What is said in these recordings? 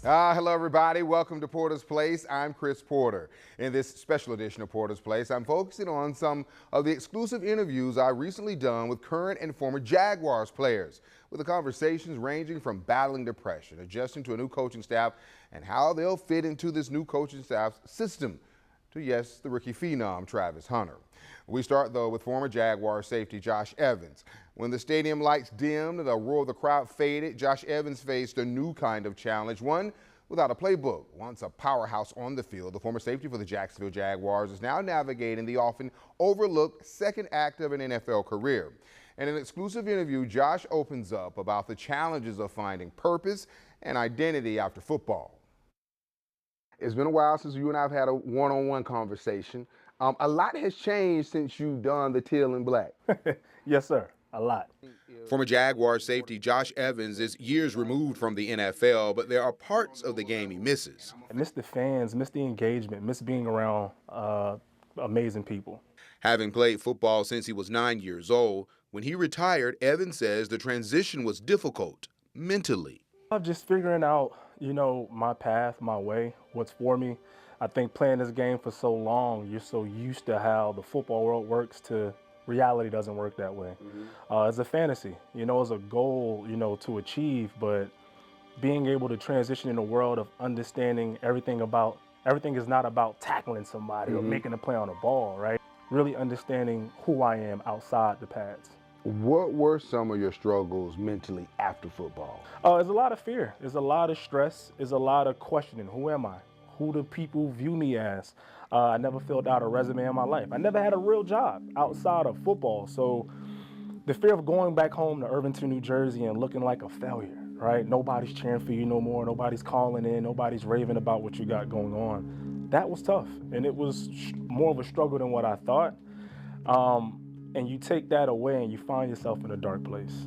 Hello, everybody. Welcome to Porter's Place. I'm Chris Porter. In this special edition of Porter's Place, I'm focusing on some of the exclusive interviews I recently done with current and former Jaguars players, with the conversations ranging from battling depression, adjusting to a new coaching staff, and how they'll fit into this new coaching staff's system, to, yes, the rookie phenom, Travis Hunter. We start, though, with former Jaguar safety Josh Evans. When the stadium lights dimmed and the roar of the crowd faded, Josh Evans faced a new kind of challenge, one without a playbook. Once a powerhouse on the field, the former safety for the Jacksonville-Jaguars is now navigating the often overlooked second act of an NFL career. In an exclusive interview, Josh opens up about the challenges of finding purpose and identity after football. It's been a while since you and I have had a one-on-one conversation. A lot has changed since you've done the teal and black. Yes, sir. A lot. Former Jaguar safety Josh Evans is years removed from the NFL, but there are parts of the game he misses. I miss the fans, miss the engagement, miss being around amazing people. Having played football since he was 9 years old, when he retired, Evans says the transition was difficult mentally. I'm just figuring out, my path, my way, what's for me. I think playing this game for so long, you're so used to how the football world works to reality doesn't work that way. It's a fantasy, it's a goal, to achieve, but being able to transition in a world of understanding everything is not about tackling somebody or making a play on a ball, right? Really understanding who I am outside the pads. What were some of your struggles mentally after football? There's a lot of fear, there's a lot of stress, there's a lot of questioning. Who am I? Who do people view me as? I never filled out a resume in my life. I never had a real job outside of football. So the fear of going back home to Irvington, New Jersey and looking like a failure, right? Nobody's cheering for you no more. Nobody's calling in. Nobody's raving about what you got going on. That was tough. And it was more of a struggle than what I thought. And you take that away and you find yourself in a dark place.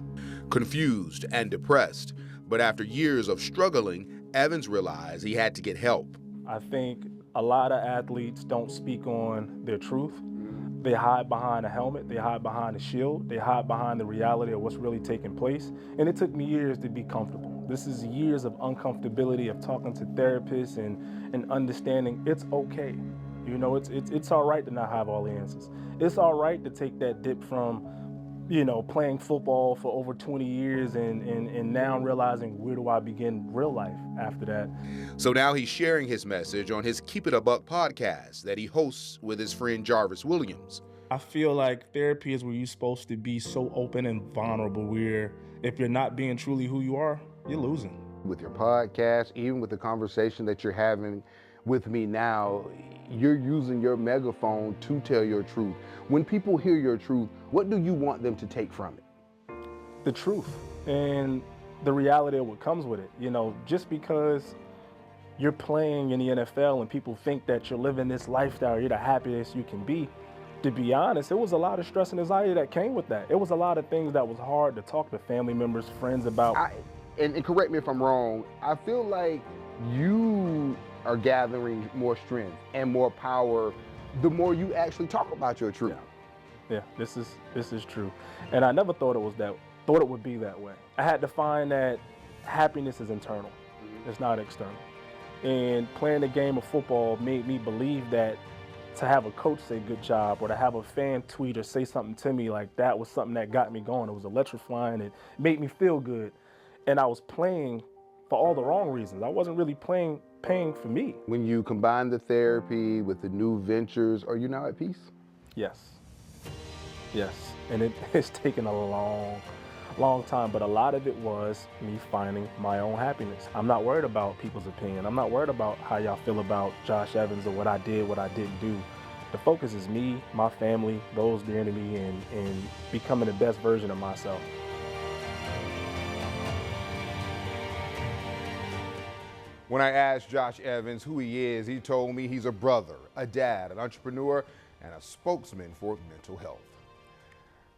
Confused and depressed. But after years of struggling, Evans realized he had to get help. I think a lot of athletes don't speak on their truth. They hide behind a helmet, they hide behind a shield, they hide behind the reality of what's really taking place. And it took me years to be comfortable. This is years of uncomfortability of talking to therapists and understanding it's okay. It's all right to not have all the answers. It's all right to take that dip from, playing football for over 20 years and now realizing where do I begin real life after that. So now he's sharing his message on his Keep It a Buck podcast that he hosts with his friend Jarvis Williams. I feel like therapy is where you're supposed to be so open and vulnerable, where if you're not being truly who you are, you're losing. With your podcast, even with the conversation that you're having with me now, you're using your megaphone to tell your truth. When people hear your truth, what do you want them to take from it? The truth and the reality of what comes with it. Just because you're playing in the NFL and people think that you're living this lifestyle, you're the happiest you can be, to be honest, it was a lot of stress and anxiety that came with that. It was a lot of things that was hard to talk to family members, friends about. And correct me if I'm wrong, I feel like you are gathering more strength and more power the more you actually talk about your truth. Yeah, this is true. And I never thought it would be that way. I had to find that happiness is internal. It's not external. And playing the game of football made me believe that to have a coach say good job or to have a fan tweet or say something to me, like that was something that got me going. It was electrifying. It made me feel good. And I was playing for all the wrong reasons. I wasn't really paying for me. When you combine the therapy with the new ventures, are you now at peace? Yes. And it's taken a long time, but a lot of it was me finding my own happiness. I'm not worried about people's opinion. I'm not worried about how y'all feel about Josh Evans or what I did, what I didn't do. The focus is me, my family, those dear to me, and becoming the best version of myself. When I asked Josh Evans who he is, he told me he's a brother, a dad, an entrepreneur, and a spokesman for mental health.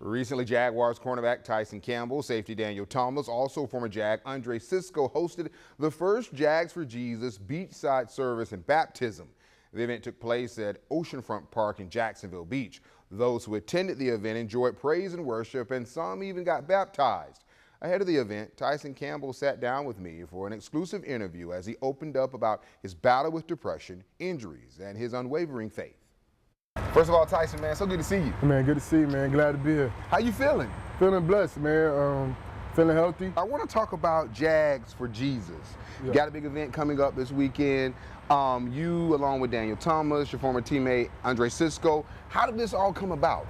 Recently, Jaguars cornerback Tyson Campbell, safety Daniel Thomas, also former Jag Andre Cisco hosted the first Jags for Jesus beachside service and baptism. The event took place at Oceanfront Park in Jacksonville Beach. Those who attended the event enjoyed praise and worship, and some even got baptized. Ahead of the event, Tyson Campbell sat down with me for an exclusive interview as he opened up about his battle with depression, injuries, and his unwavering faith. First of all, Tyson, man, so good to see you. Man, good to see you, man. Glad to be here. How you feeling? Feeling blessed, man. Feeling healthy. I want to talk about Jags for Jesus. Yeah. You got a big event coming up this weekend. You, along with Daniel Thomas, your former teammate Andre Cisco. How did this all come about?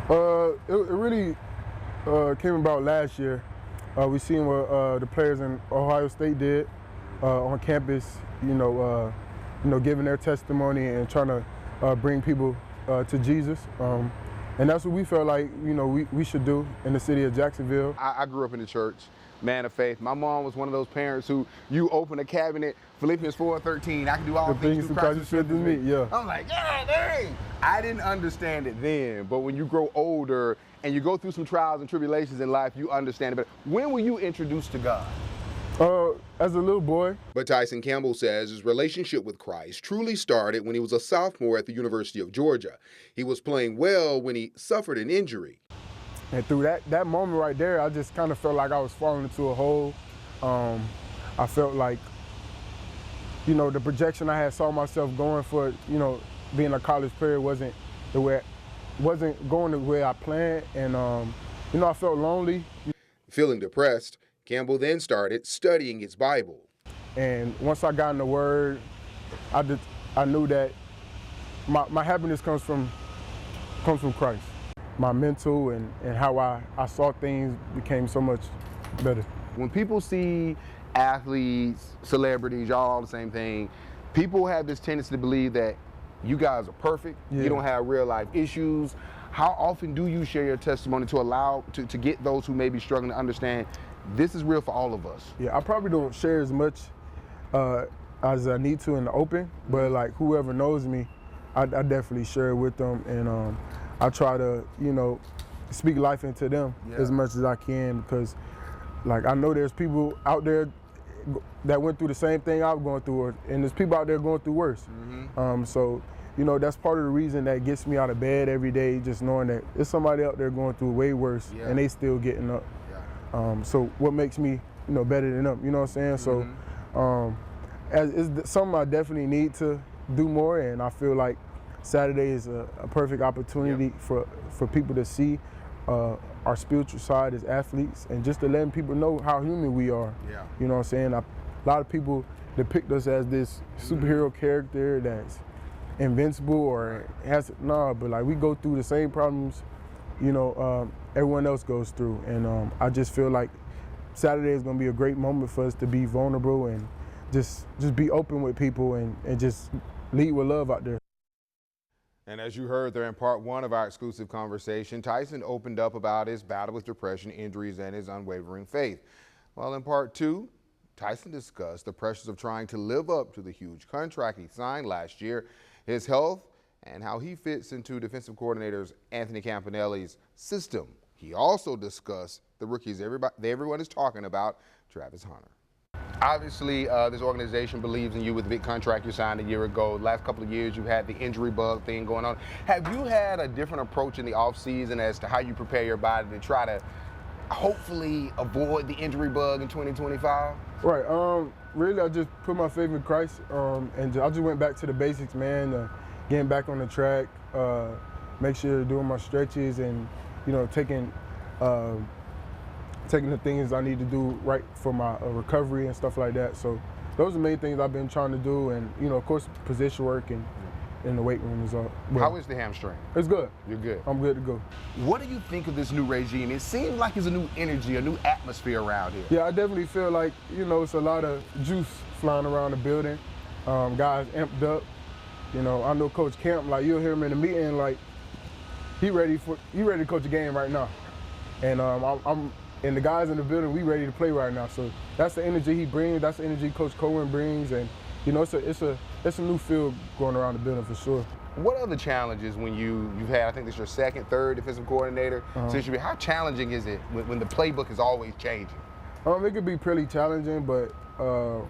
It really came about last year. We seen what the players in Ohio State did on campus. Giving their testimony and trying to bring people to Jesus. And that's what we felt like, we should do in the city of Jacksonville. I grew up in the church, man of faith. My mom was one of those parents who, you open a cabinet, Philippians 4:13, I can do all things through Christ who strengthens me. Yeah. I'm like, yeah, dang. I didn't understand it then, but when you grow older and you go through some trials and tribulations in life, you understand it better. When were you introduced to God? As a little boy. But Tyson Campbell says his relationship with Christ truly started when he was a sophomore at the University of Georgia. He was playing well when he suffered an injury. And through that moment right there, I just kind of felt like I was falling into a hole. I felt like, the projection I had saw myself going for, being a college player wasn't going the way I planned. And, I felt lonely. Feeling depressed, Campbell then started studying his Bible. And once I got in the Word, I knew that my happiness comes from Christ. My mental and how I saw things became so much better. When people see athletes, celebrities, y'all all the same thing, people have this tendency to believe that you guys are perfect, Yeah. You don't have real life issues. How often do you share your testimony to allow to get those who may be struggling to understand this is real for all of us? Yeah, I probably don't share as much as I need to in the open, but like whoever knows me, I definitely share it with them, and I try to, speak life into them as much as I can, because like I know there's people out there that went through the same thing I was going through, and there's people out there going through worse. So that's part of the reason that gets me out of bed every day, just knowing that there's somebody out there going through way worse, and they still getting up. So what makes me, better than them? You know what I'm saying? So, it's something I definitely need to do more, and I feel like Saturday is a perfect opportunity for people to see our spiritual side as athletes, and just to letting people know how human we are. You know what I'm saying? A lot of people depict us as this superhero character that's invincible or but like we go through the same problems, everyone else goes through, and I just feel like Saturday is gonna be a great moment for us to be vulnerable and just be open with people and just lead with love out there. And as you heard there in part one of our exclusive conversation, Tyson opened up about his battle with depression, injuries, and his unwavering faith. Well, in part two, Tyson discussed the pressures of trying to live up to the huge contract he signed last year, his health, and how he fits into defensive coordinator Anthony Campanelli's system. He also discussed the rookies everyone is talking about, Travis Hunter. Obviously, this organization believes in you with the big contract you signed a year ago. Last couple of years, you've had the injury bug thing going on. Have you had a different approach in the offseason as to how you prepare your body to try to hopefully avoid the injury bug in 2025? Right. Really, I just put my faith in Christ, and I just went back to the basics, man. Getting back on the track, make sure doing my stretches, and taking the things I need to do right for my recovery and stuff like that. So those are the main things I've been trying to do, and of course, position work and in the weight room is all. How is the hamstring? It's good. You're good. I'm good to go. What do you think of this new regime? It seems like it's a new energy, a new atmosphere around here. Yeah, I definitely feel like it's a lot of juice flying around the building. Guys amped up. I know Coach Camp, like you'll hear him in the meeting, like he ready to coach a game right now, and and the guys in the building, we ready to play right now. So that's the energy he brings. That's the energy Coach Cohen brings, and it's a new feel going around the building for sure. What other challenges when you've had? I think this is your second, third defensive coordinator. How challenging is it when the playbook is always changing? It could be pretty challenging, but the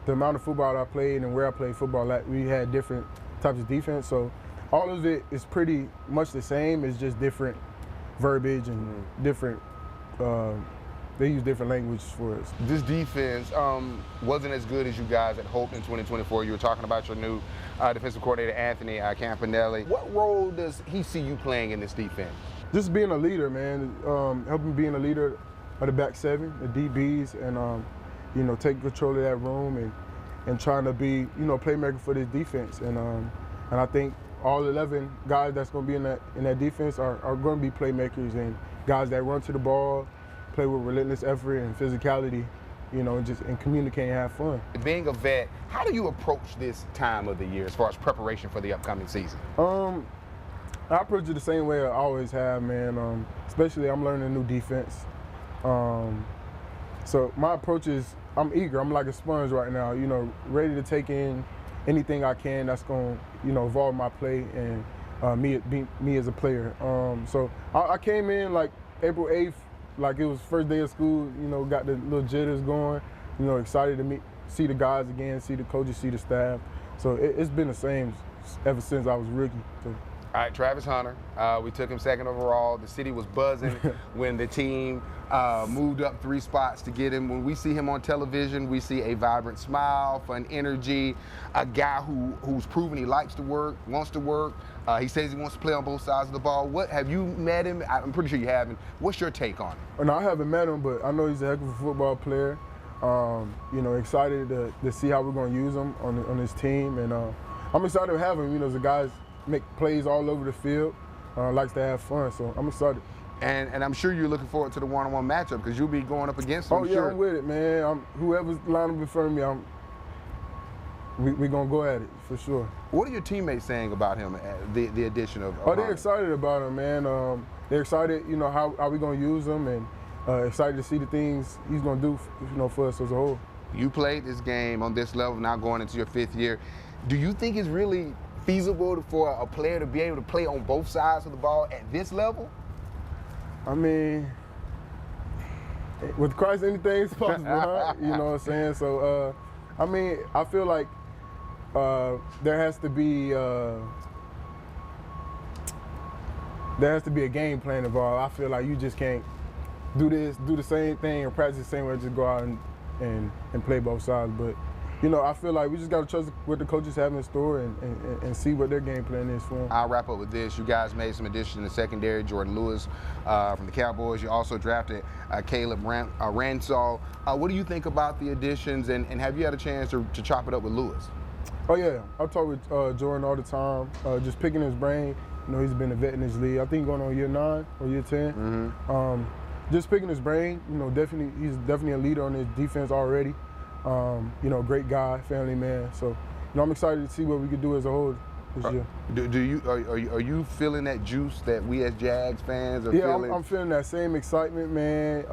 amount of football I played and where I played football, we had different types of defense. So all of it is pretty much the same. It's just different verbiage and different they use different languages for us. This defense wasn't as good as you guys had hoped in 2024. You were talking about your new defensive coordinator, Anthony Campanelli. What role does he see you playing in this defense? Just being a leader, man. Helping being a leader of the back seven, the DBs, and you know, take control of that room and trying to be, you know, playmaker for this defense. And I think all 11 guys that's going to be in that defense are going to be playmakers and guys that run to the ball, play with relentless effort and physicality, you know, and communicate and have fun. Being a vet, how do you approach this time of the year as far as preparation for the upcoming season? I approach it the same way I always have, man. Especially I'm learning a new defense. So my approach is I'm eager. I'm like a sponge right now, you know, ready to take in anything I can that's going to, you know, evolve my play and me as a player. So I came in like April 8th, like it was first day of school, you know, got the little jitters going, you know, excited to see the guys again, see the coaches, see the staff. So it's been the same ever since I was a rookie. So. All right, Travis Hunter, we took him 2nd overall. The city was buzzing when the team moved up 3 spots to get him. When we see him on television, we see a vibrant smile, fun energy, a guy who's proven he likes to work, wants to work. He says he wants to play on both sides of the ball. What have you met him? I'm pretty sure you haven't. What's your take on him? No, I haven't met him, but I know he's a heck of a football player. You know, excited to see how we're going to use him on this team. And I'm excited to have him. You know, the guys make plays all over the field, likes to have fun, so I'm excited. And I'm sure you're looking forward to the one-on-one matchup because you'll be going up against him. Oh, yeah, sure. I'm with it, man. Whoever's lined up in front of me, we're going to go at it, for sure. What are your teammates saying about him, the addition of Oh, they're excited about him, man. They're excited, you know, how we're going to use him and excited to see the things he's going to do, you know, for us as a whole. You played this game on this level, now going into your 5th year. Do you think it's really feasible for a player to be able to play on both sides of the ball at this level? I mean, with Christ, anything is possible, huh? You know what I'm saying? So, I mean, I feel like there has to be a game plan involved. I feel like you just can't do the same thing and practice the same way, just go out and play both sides. But you know, I feel like we just got to trust what the coaches have in store and see what their game plan is for them. I'll wrap up with this. You guys made some additions in the secondary. Jordan Lewis from the Cowboys. You also drafted Caleb Ransall. What do you think about the additions, and have you had a chance to chop it up with Lewis? Oh, yeah. I talk with Jordan all the time, just picking his brain. You know, he's been a vet in his league. I think going on year 9 or year 10. Mm-hmm. Just picking his brain, you know, he's definitely a leader on his defense already. You know, great guy, family man. So, you know, I'm excited to see what we could do as a whole this year. Are you feeling that juice that we as Jags fans are feeling? Yeah, I'm feeling that same excitement, man.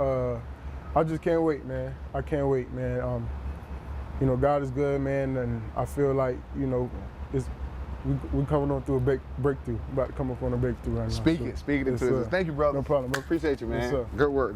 I just can't wait, man. I can't wait, man. You know, God is good, man, and I feel like, you know, we're coming on through a breakthrough, about to come up on a breakthrough right now. Speaking into this. Thank you, brother. No problem. Appreciate you, man. Yes, sir. Good work.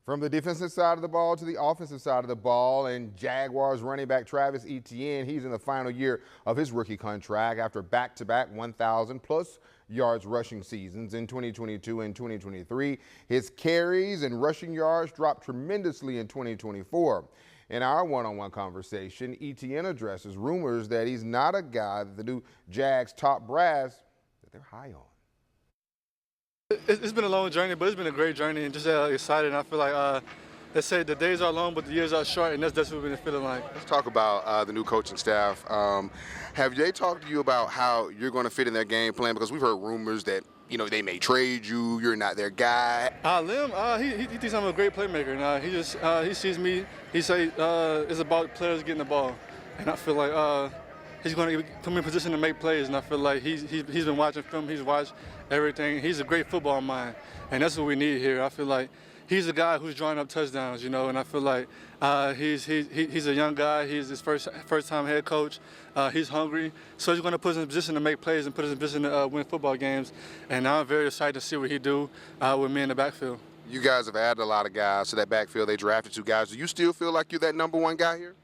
From the defensive side of the ball to the offensive side of the ball, and Jaguars running back Travis Etienne, he's in the final year of his rookie contract after back-to-back 1,000-plus yards rushing seasons in 2022 and 2023. His carries and rushing yards dropped tremendously in 2024. In our one-on-one conversation, Etienne addresses rumors that he's not a guy that the new Jags top brass that they're high on. It's been a long journey, but it's been a great journey and just excited. And I feel like they say the days are long, but the years are short, and that's what we've been feeling like. Let's talk about the new coaching staff. Have they talked to you about how you're going to fit in their game plan? Because we've heard rumors that, you know, they may trade you, you're not their guy. Lim, he thinks I'm a great playmaker. Now he sees me. He say it's about players getting the ball, and I feel like he's going to put me in position to make plays, and I feel like he's been watching film. He's watched everything. He's a great football mind, and that's what we need here. I feel like he's a guy who's drawing up touchdowns, you know, and I feel like he's a young guy. He's his first-time head coach. He's hungry, so he's going to put us in a position to make plays and put us in a position to win football games. And I'm very excited to see what he do with me in the backfield. You guys have added a lot of guys to that backfield. They drafted 2 guys. Do you still feel like you're that number 1 guy here?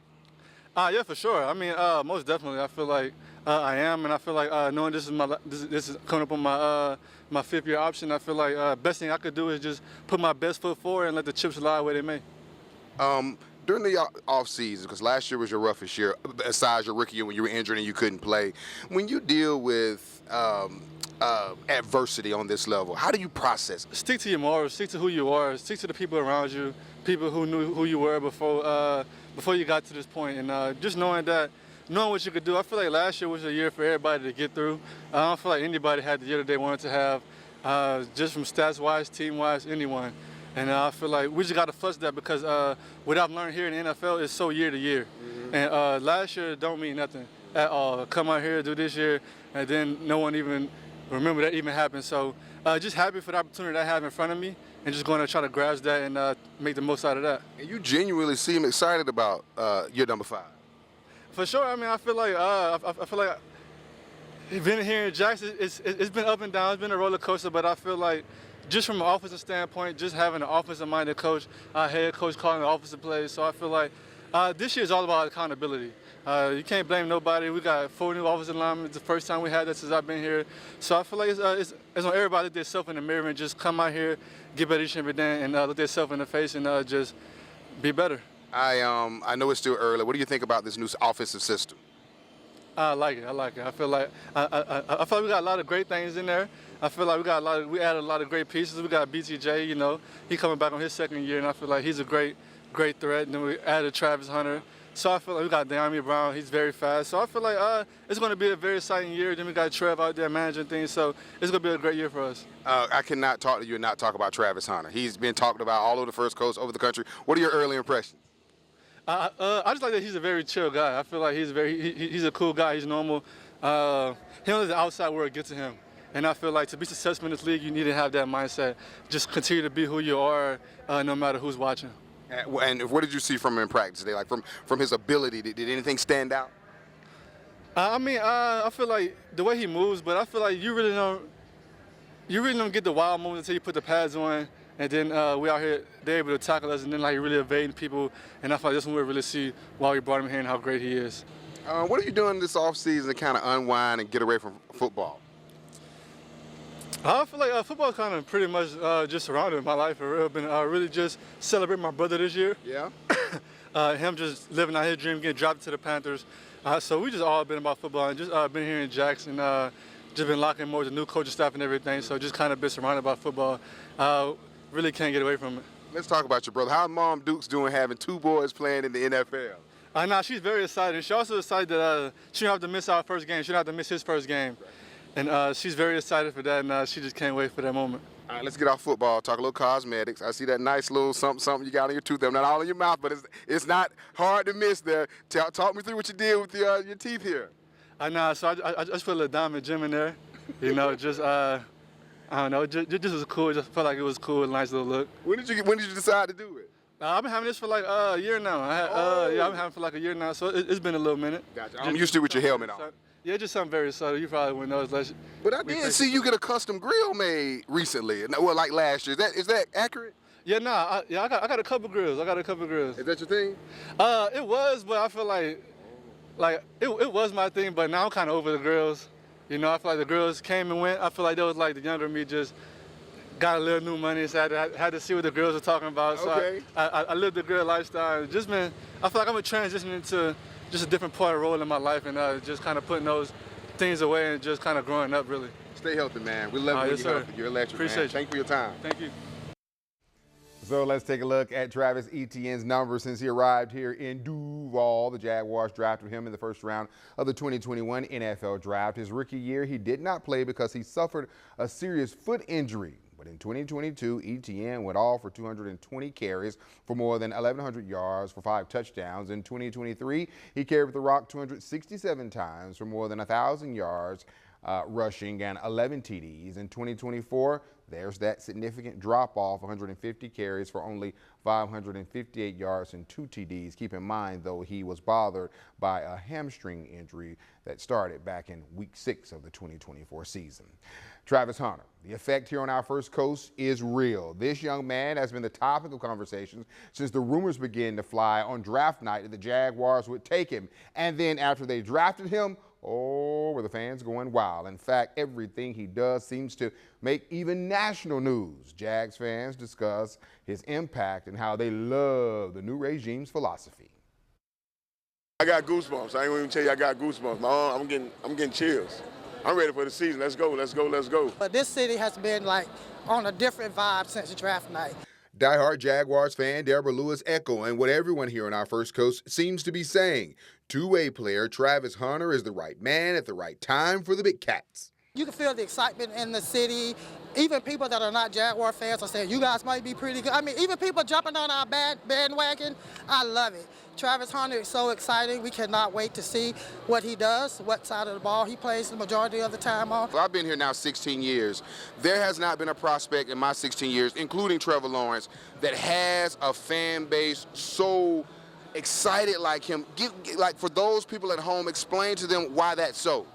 Yeah, for sure. I mean, most definitely. I feel like I am, and I feel like knowing this is coming up on my 5th-year option. I feel like best thing I could do is just put my best foot forward and let the chips lie where they may. During the off season, because last year was your roughest year, besides your rookie year when you were injured and you couldn't play. When you deal with adversity on this level, how do you process it? Stick to your morals. Stick to who you are. Stick to the people around you, people who knew who you were before you got to this point, and just knowing what you could do. I feel like last year was a year for everybody to get through. I don't feel like anybody had the year that they wanted to have, just from stats-wise, team-wise, anyone. And I feel like we just got to flush that because what I've learned here in the NFL is so year to year. Mm-hmm. And last year don't mean nothing at all. Come out here, do this year, and then no one even remember that even happened. So just happy for the opportunity I have in front of me and just going to try to grasp that and make the most out of that. And you genuinely seem excited about your number 5. For sure. I mean, I feel like being here in Jags, it's been up and down. It's been a roller coaster, but I feel like just from an offensive standpoint, just having an offensive-minded coach, head coach calling the offensive plays. So I feel like this year is all about accountability. You can't blame nobody. We got 4 new offensive linemen. It's the first time we had that since I've been here. So I feel like it's on everybody to look themselves in the mirror and just come out here, get better each and every day, and look themselves in the face and just be better. I know it's still early. What do you think about this new offensive system? I like it. I feel like I feel like we got a lot of great things in there. I feel like we added a lot of great pieces. We got BTJ, you know, he coming back on his 2nd year, and I feel like he's a great threat. And then we added Travis Hunter. So I feel like we got De'Ami Brown. He's very fast. So I feel like it's going to be a very exciting year. Then we got Trev out there managing things. So it's going to be a great year for us. I cannot talk to you and not talk about Travis Hunter. He's been talked about all over the first coast, over the country. What are your early impressions? I just like that he's a very chill guy. I feel like he's a cool guy. He's normal. He don't let the outside world get to him. And I feel like to be successful in this league, you need to have that mindset. Just continue to be who you are, no matter who's watching. And what did you see from him in practice today? Like from his ability, did anything stand out? I feel like the way he moves, but I feel like you really don't get the wild moments until you put the pads on. And then we out here, they're able to tackle us, and then like really evading people. And I feel like this one we really see why we brought him here and how great he is. What are you doing this offseason to kind of unwind and get away from football? I feel like football kind of pretty much just surrounded my life for real. Been really just celebrating my brother this year. Yeah. Him just living out his dream, getting drafted to the Panthers. So we just all been about football and just been here in Jags and just been locking more with the new coaching staff and everything. So just kind of been surrounded by football. Really can't get away from it. Let's talk about your brother. How's Mom Duke's doing having 2 boys playing in the NFL? Nah, she's very excited. She's also excited that she don't have to miss our first game. She don't have to miss his first game. And she's very excited for that, and she just can't wait for that moment. All right, let's get off football, talk a little cosmetics. I see that nice little something you got on your tooth. Not all in your mouth, but it's not hard to miss there. Talk me through what you did with your teeth here. So I just put a little diamond gem in there. You know, just I don't know, just was cool. It just felt like it was cool, a nice little look. When did you decide to do it? I've been having this for like a year now. I've been having it for like a year now, so it's been a little minute. Gotcha. I'm used to it with your helmet on. Yeah, just something very subtle. You probably wouldn't know. But I did see you get a custom grill made recently. Well, like last year. Is that accurate? Yeah, I got a couple grills. Is that your thing? It was, but I feel like it was my thing. But now I'm kind of over the grills. You know, I feel like the grills came and went. I feel like that was like the younger me just got a little new money, so I had to see what the girls were talking about. So okay. I lived the girl lifestyle. I feel like I'm transitioning into just a different part of role in my life and just kind of putting those things away and just kind of growing up, really. Stay healthy, man. We love you when you're healthy. You're electric, Appreciate man. Thank you for your time. Thank you. So let's take a look at Travis Etienne's numbers since he arrived here in Duval. The Jaguars drafted him in the first round of the 2021 NFL Draft. His rookie year, he did not play because he suffered a serious foot injury. But in 2022, Etienne went all for 220 carries for more than 1,100 yards for 5 touchdowns. In 2023, he carried the rock 267 times for more than 1,000 yards rushing and 11 TDs. In 2024, there's that significant drop-off, 150 carries for only 558 yards and 2 TDs. Keep in mind, though, he was bothered by a hamstring injury that started back in week 6 of the 2024 season. Travis Hunter, the effect here on our First Coast is real. This young man has been the topic of conversations since the rumors began to fly on draft night that the Jaguars would take him. And then after they drafted him, oh, were the fans going wild. In fact, everything he does seems to make even national news. Jags fans discuss his impact and how they love the new regime's philosophy. I got goosebumps. I ain't gonna even tell you I got goosebumps. I'm getting chills. I'm ready for the season. Let's go, let's go, let's go. But this city has been like on a different vibe since the draft night. Diehard Jaguars fan Deborah Lewis echoing what everyone here on our First Coast seems to be saying. Two-way player Travis Hunter is the right man at the right time for the Big Cats. You can feel the excitement in the city. Even people that are not Jaguar fans are saying, you guys might be pretty good. I mean, even people jumping on our bandwagon, I love it. Travis Hunter is so exciting. We cannot wait to see what he does, what side of the ball he plays the majority of the time on. I've been here now 16 years. There has not been a prospect in my 16 years, including Trevor Lawrence, that has a fan base so excited like him. Like for those people at home, explain to them why that's so.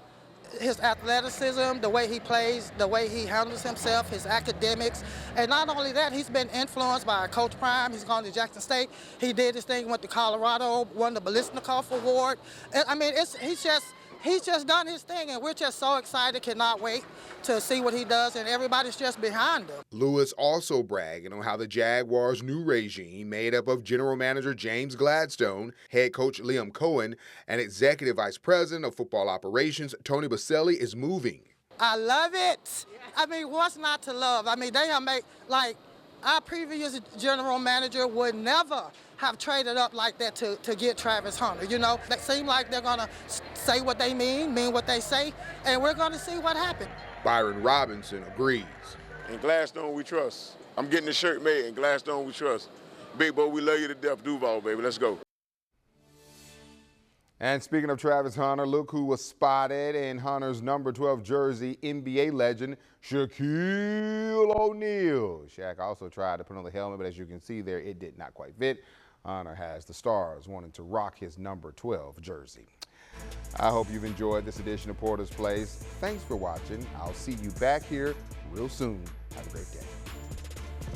His athleticism, the way he plays, the way he handles himself, his academics, and not only that, he's been influenced by Coach Prime. He's gone to Jackson State. He did his thing, went to Colorado, won the Balistnikov Award. And, I mean, he's just done his thing, and we're just so excited, cannot wait to see what he does, and everybody's just behind him. Lewis also bragging on how the Jaguars' new regime, made up of General Manager James Gladstone, Head Coach Liam Cohen, and Executive Vice President of Football Operations Tony Baselli, is moving. I love it. I mean, what's not to love? I mean, they have made, like, our previous general manager would never have traded up like that to get Travis Hunter. You know, they seem like they're going to say what they mean what they say, and we're going to see what happens. Byron Robinson agrees. In Gladstone, we trust. I'm getting the shirt made. In Gladstone, we trust. Big boy, we love you to death. Duval, baby. Let's go. And speaking of Travis Hunter, look who was spotted in Hunter's number 12 jersey, NBA legend Shaquille O'Neal. Shaq also tried to put on the helmet, but as you can see there, it did not quite fit. Hunter has the Stars wanting to rock his number 12 jersey. I hope you've enjoyed this edition of Porter's Place. Thanks for watching. I'll see you back here real soon. Have a great day.